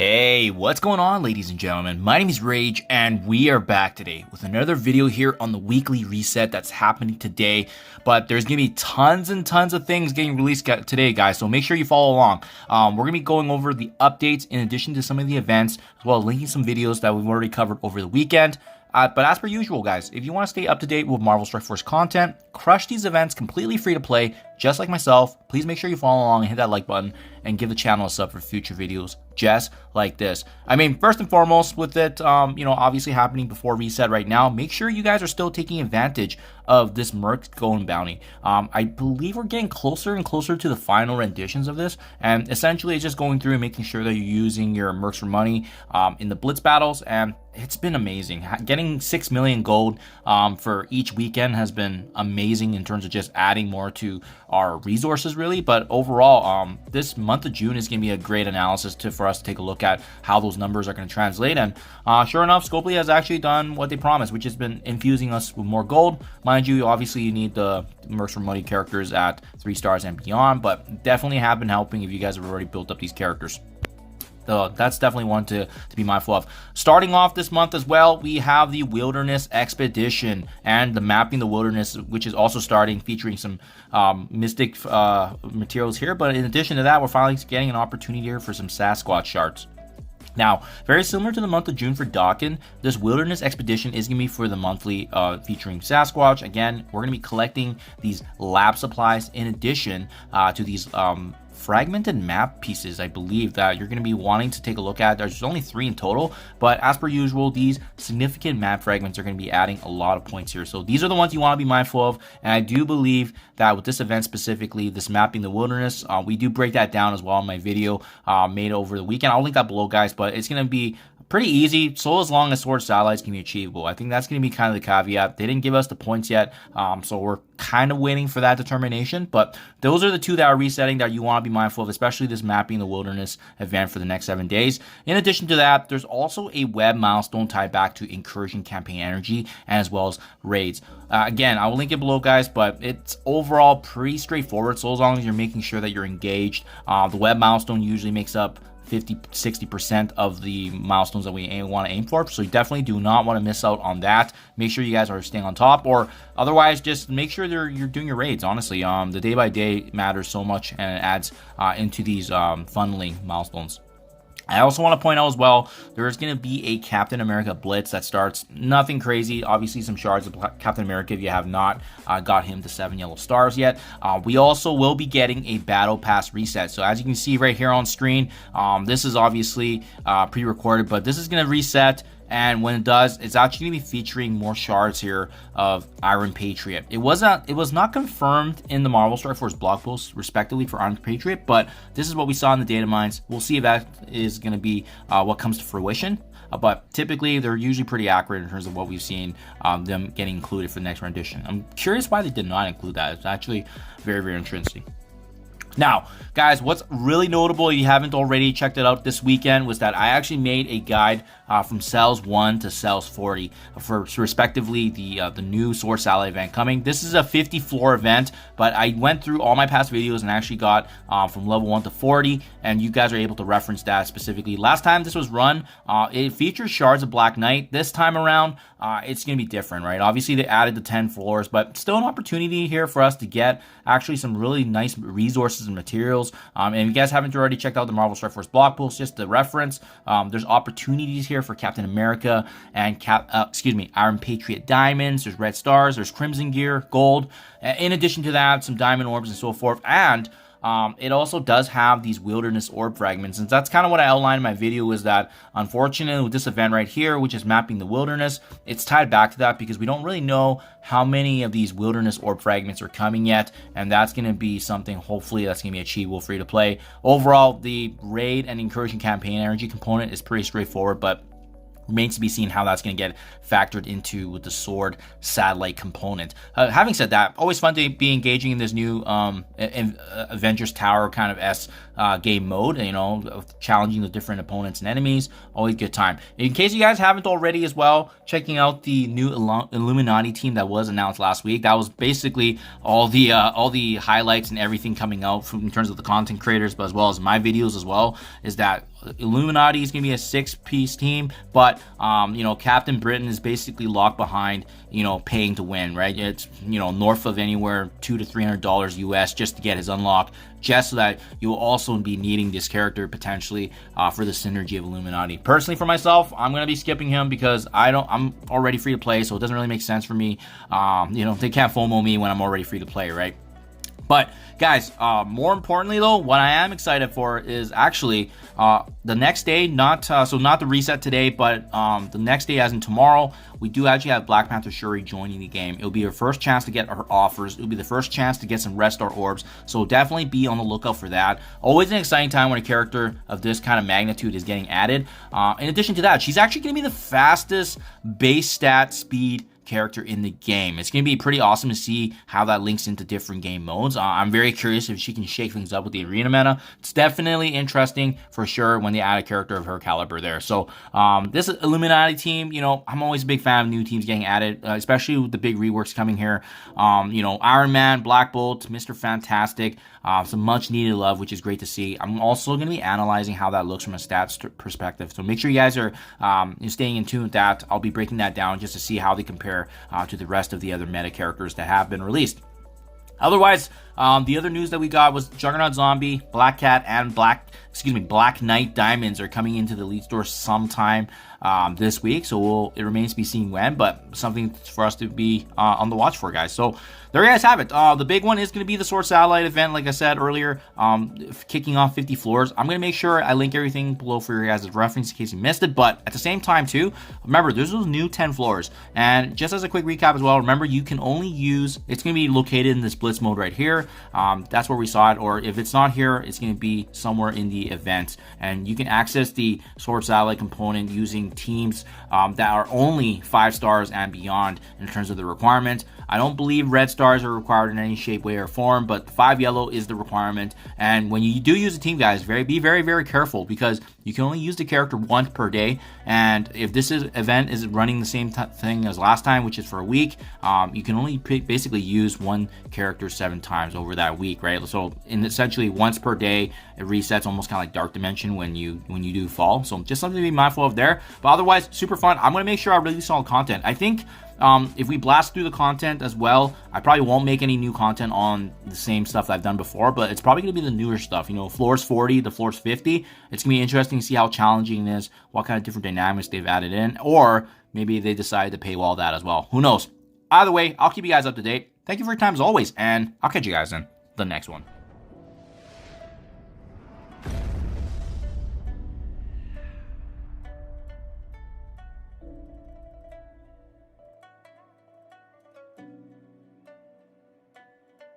Hey, what's going on, ladies and gentlemen? My name is Rayge, and we are back today with another video here on the weekly reset that's happening today. But there's gonna be tons and tons of things getting released today, guys, so make sure you follow along. We're gonna be going over the updates in addition to some of the events, as well as linking some videos that we've already covered over the weekend. But as per usual, guys, if you want to stay up to date with Marvel Strike Force content, crush these events completely free to play, just like myself. Please make sure you follow along and hit that like button and give the channel a sub for future videos just like this. I mean, first and foremost, with it, obviously happening before reset right now, make sure you guys are still taking advantage of this Merc Golden Bounty. I believe we're getting closer and closer to the final renditions of this, and essentially it's just going through and making sure that you're using your Mercs for money in the blitz battles, and it's been amazing. Getting 6 million gold for each weekend has been amazing in terms of just adding more to our resources, really. But overall, this month of June is going to be a great analysis for us to take a look at how those numbers are going to translate. And sure enough, Scopely has actually done what they promised, which has been infusing us with more gold. Mind you, obviously you need the Mercs for money characters at 3 stars and beyond, but definitely have been helping if you guys have already built up these characters. That's definitely one to be mindful of. Starting off this month as well, we have the Wilderness Expedition and the Mapping the Wilderness, which is also starting, featuring some mystic materials here. But in addition to that, we're finally getting an opportunity here for some SASQUATCH shards. Now, very similar to the month of June for Dawkin, this Wilderness Expedition is going to be for the monthly featuring SASQUATCH. Again, we're going to be collecting these lab supplies in addition to these fragmented map pieces, I believe, that you're going to be wanting to take a look at. There's only 3 in total, but as per usual, these significant map fragments are going to be adding a lot of points here. So these are the ones you want to be mindful of, and I do believe that with this event specifically, this Mapping the Wilderness, we do break that down as well in my video made over the weekend. I'll link that below, guys, but it's going to be pretty easy, so as long as S.W.O.R.D satellites can be achievable. I think that's going to be kind of the caveat. They didn't give us the points yet, so we're kind of waiting for that determination. But those are the 2 that are resetting that you want to be mindful of, especially this Mapping the Wilderness event for the next 7 days. In addition to that, there's also a web milestone tied back to Incursion campaign energy, and as well as raids. Again, I will link it below, guys, but it's overall pretty straightforward, so as long as you're making sure that you're engaged. The web milestone usually makes up 50-60% of the milestones that we want to aim for, so you definitely do not want to miss out on that. Make sure you guys are staying on top, or otherwise just make sure you're doing your raids. Honestly, the day by day matters so much, and it adds into these funneling milestones. I also want to point out as well, there's going to be a Captain America Blitz that starts. Nothing crazy. Obviously, some shards of Captain America if you have not got him to 7 yellow stars yet. We also will be getting a Battle Pass reset. So as you can see right here on screen, this is obviously pre-recorded, but this is going to reset. And when it does, it's actually going to be featuring more shards here of Iron Patriot. It was not confirmed in the Marvel Strike Force blog posts, respectively, for Iron Patriot, but this is what we saw in the data mines. We'll see if that is going to be what comes to fruition. But typically, they're usually pretty accurate in terms of what we've seen them getting included for the next rendition. I'm curious why they did not include that. It's actually very, very interesting. Now, guys, what's really notable, if you haven't already checked it out this weekend, was that I actually made a guide from Cells 1 to Cells 40 for respectively the new S.W.O.R.D satellite event coming. This is a 50 floor event, but I went through all my past videos and actually got from level 1 to 40, and you guys are able to reference that specifically. Last time this was run, it features Shards of Black Knight. This time around, it's going to be different, right? Obviously, they added the 10 floors, but still an opportunity here for us to get actually some really nice resources and materials. And if you guys haven't already checked out the Marvel Strike Force blog post, just to reference, there's opportunities here for Captain America and Iron Patriot diamonds. There's red stars, there's crimson gear, gold. In addition to that, some diamond orbs and so forth. And it also does have these wilderness orb fragments, and that's kind of what I outlined in my video, is that unfortunately with this event right here, which is Mapping the Wilderness, it's tied back to that because we don't really know how many of these wilderness orb fragments are coming yet, and that's going to be something hopefully that's going to be achievable free to play. Overall, the raid and Incursion campaign energy component is pretty straightforward, but remains to be seen how that's going to get factored into with the S.W.O.R.D satellite component. Having said that, always fun to be engaging in this new Avengers Tower kind of game mode, challenging the different opponents and enemies. Always good time. In case you guys haven't already as well, checking out the new Illuminati team that was announced last week. That was basically all the highlights and everything coming out in terms of the content creators, but as well as my videos as well, is that Illuminati is going to be a 6-piece team, but, you know, Captain Britain is basically locked behind, you know, paying to win, right? It's, you know, north of anywhere $200 to $300 US just to get his unlock, just so that you'll also be needing this character potentially for the synergy of Illuminati. Personally, for myself, I'm going to be skipping him because I'm already free to play, so it doesn't really make sense for me. You know, they can't FOMO me when I'm already free to play, right? But guys, more importantly though, what I am excited for is actually the next day, not the reset today, but the next day, as in tomorrow, we do actually have Black Panther Shuri joining the game. It'll be her first chance to get her offers. It'll be the first chance to get some Red Star orbs, so definitely be on the lookout for that. Always an exciting time when a character of this kind of magnitude is getting added. In addition to that, she's actually going to be the fastest base stat speed character in the game. It's going to be pretty awesome to see how that links into different game modes. I'm very curious if she can shake things up with the arena meta. It's definitely interesting for sure when they add a character of her caliber there. So this Illuminati team, you know, I'm always a big fan of new teams getting added, especially with the big reworks coming here. You know, Iron Man, Black Bolt, Mr. Fantastic, some much needed love, which is great to see. I'm also going to be analyzing how that looks from a stats perspective. So make sure you guys are staying in tune with that. I'll be breaking that down just to see how they compare to the rest of the other meta characters that have been released. Otherwise, the other news that we got was Juggernaut Zombie, Black Cat, and Black Knight Diamonds are coming into the Elite Store sometime this week. So it remains to be seen when, but something for us to be on the watch for, guys. So there you guys have it. The big one is going to be the S.W.O.R.D Satellite event, like I said earlier, kicking off 50 floors. I'm going to make sure I link everything below for your guys' reference in case you missed it. But at the same time, too, remember, there's those new 10 floors. And just as a quick recap as well, remember, you can only use, it's going to be located in this Blitz mode right here. That's where we saw it. Or if it's not here, it's going to be somewhere in the event. And you can access the S.W.O.R.D Satellite component using teams that are only 5 stars and beyond in terms of the requirements. I don't believe red stars are required in any shape, way, or form, but 5 yellow is the requirement. And when you do use a team, guys, be very, very careful, because you can only use the character once per day. And if this event is running the same thing as last time, which is for a week, you can only basically use one character 7 times over that week, right? So essentially once per day, it resets, almost kind of like Dark Dimension when you do fall. So just something to be mindful of there. But otherwise, super fun. I'm going to make sure I release all the content. I think if we blast through the content as well, I probably won't make any new content on the same stuff that I've done before, but it's probably going to be the newer stuff. You know, floors 40 to floors 50. It's going to be interesting to see how challenging it is, what kind of different dynamics they've added in, or maybe they decided to paywall that as well. Who knows? Either way, I'll keep you guys up to date. Thank you for your time as always, and I'll catch you guys in the next one.